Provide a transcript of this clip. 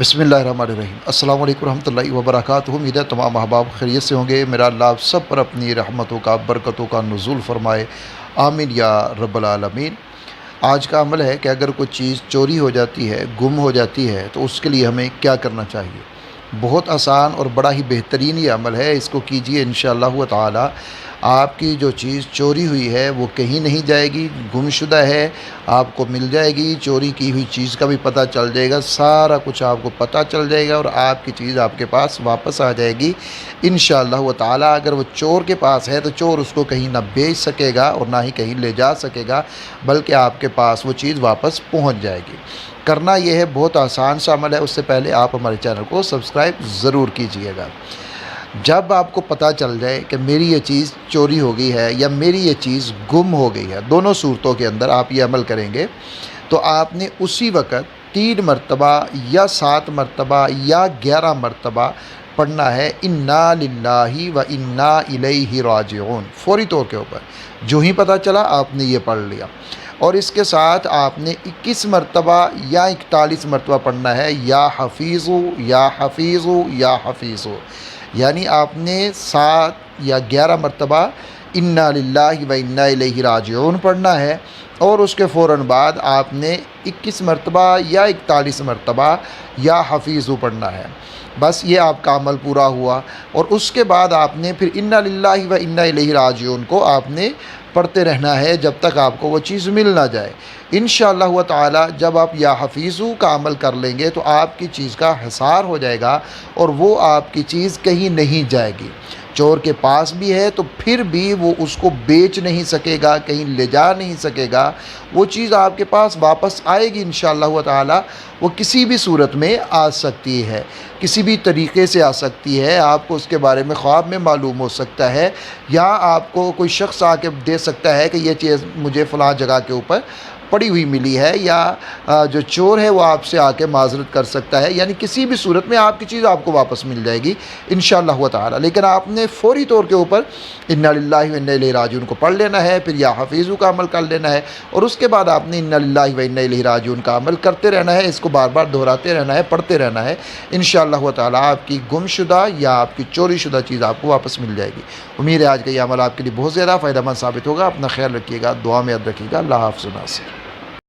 बिस्मिल्लाहिर्रहमानिर्रहीम। अस्सलामु अलैकुम रहमतुल्लाहि व बरकातुहू। उम्मीद है तमाम अहबाब खैरियत से होंगे। मेरा अल्लाह आप सब पर अपनी रहमतों का, बरकतों का नुज़ूल फ़रमाए, आमीन या रब्बल आलमीन। आज का अमल है कि अगर कोई चीज़ चोरी हो जाती है, गुम हो जाती है, तो उसके लिए हमें क्या करना चाहिए। बहुत आसान और बड़ा ही बेहतरीन ये अमल है, इसको कीजिए इंशाअल्लाह ताला। आपकी जो चीज़ चोरी हुई है वो कहीं नहीं जाएगी, गुमशुदा है, आपको मिल जाएगी। चोरी की हुई चीज़ का भी पता चल जाएगा, सारा कुछ आपको पता चल जाएगा और आपकी चीज़ आपके पास वापस आ जाएगी इंशाअल्लाह ताला। अगर वो चोर के पास है तो चोर उसको कहीं ना बेच सकेगा और ना ही कहीं ले जा सकेगा, बल्कि आपके पास वो चीज़ वापस पहुंच जाएगी। करना यह है, बहुत आसान सा अमल है। उससे पहले आप हमारे चैनल को सब्सक्राइब ज़रूर कीजिएगा। जब आपको पता चल जाए कि मेरी ये चीज़ चोरी हो गई है या मेरी ये चीज़ गुम हो गई है, दोनों सूरतों के अंदर आप ये अमल करेंगे, तो आपने उसी वक़्त 3 मरतबा या 7 मरतबा या 11 मरतबा पढ़ना है, इन्ना लिल्लाहि व इन्ना इलैहि राजिऊन। फौरी तौर के ऊपर जो ही पता चला आपने ये पढ़ लिया। और इसके साथ आपने 21 मरतबा या 41 मरतबा पढ़ना है, या हफीज़ु या हफीज़ु या हफीज़ु। यानी आपने 7 या 11 मरतबा इन्ना लिल्लाहि व इन्ना इलैहि राजिऊन पढ़ना है, और उसके फ़ौरन बाद आपने 21 मरतबा या 41 मरतबा या हफीज़ु पढ़ना है। बस ये आपका अमल पूरा हुआ। और उसके बाद आपने फिर इन्ना लिल्लाहि व इन्ना इलैहि राजिऊन को आपने पढ़ते रहना है जब तक आपको वो चीज़ मिल ना जाए। इंशाअल्लाह ताला जब आप या हफीज़ु का अमल कर लेंगे तो आपकी चीज़ का हिसार हो जाएगा और वो आपकी चीज़ कहीं नहीं जाएगी। चोर के पास भी है तो फिर भी वो उसको बेच नहीं सकेगा, कहीं ले जा नहीं सकेगा। वो चीज़ आपके पास वापस आएगी इंशाअल्लाह ताला। वो किसी भी सूरत में आ सकती है, किसी भी तरीक़े से आ सकती है। आपको उसके बारे में ख्वाब में मालूम हो सकता है, या आपको कोई शख्स आके दे सकता है कि ये चीज़ मुझे फ़लाँ जगह के ऊपर पड़ी हुई मिली है, या जो चोर है वो आपसे आके माजरत कर सकता है। यानी किसी भी सूरत में आपकी चीज़ आपको वापस मिल जाएगी इंशाअल्लाह ताला। लेकिन आपने फ़ौरी तौर के ऊपर इन्ना लिल्लाहि व इन्ना इलैहि राजिऊन को पढ़ लेना है, फिर या हफीज़ु का अमल कर लेना है, और उसके बाद आपने इन्ना लिल्लाहि व इन्ना इलैहि राजिऊन का अमल करते रहना है। इसको बार बार दोहराते रहना है, पढ़ते रहना है। इंशाअल्लाह ताला आपकी गुमशुदा या आपकी चोरी शुदा चीज़ आपको वापस मिल जाएगी। उम्मीद है आज का ये अमल आपके लिए बहुत ज़्यादा फ़ायदेमंद साबित होगा। अपना ख्याल रखिएगा, दुआ में याद रखिएगा। अल्लाह हाफ़िज़।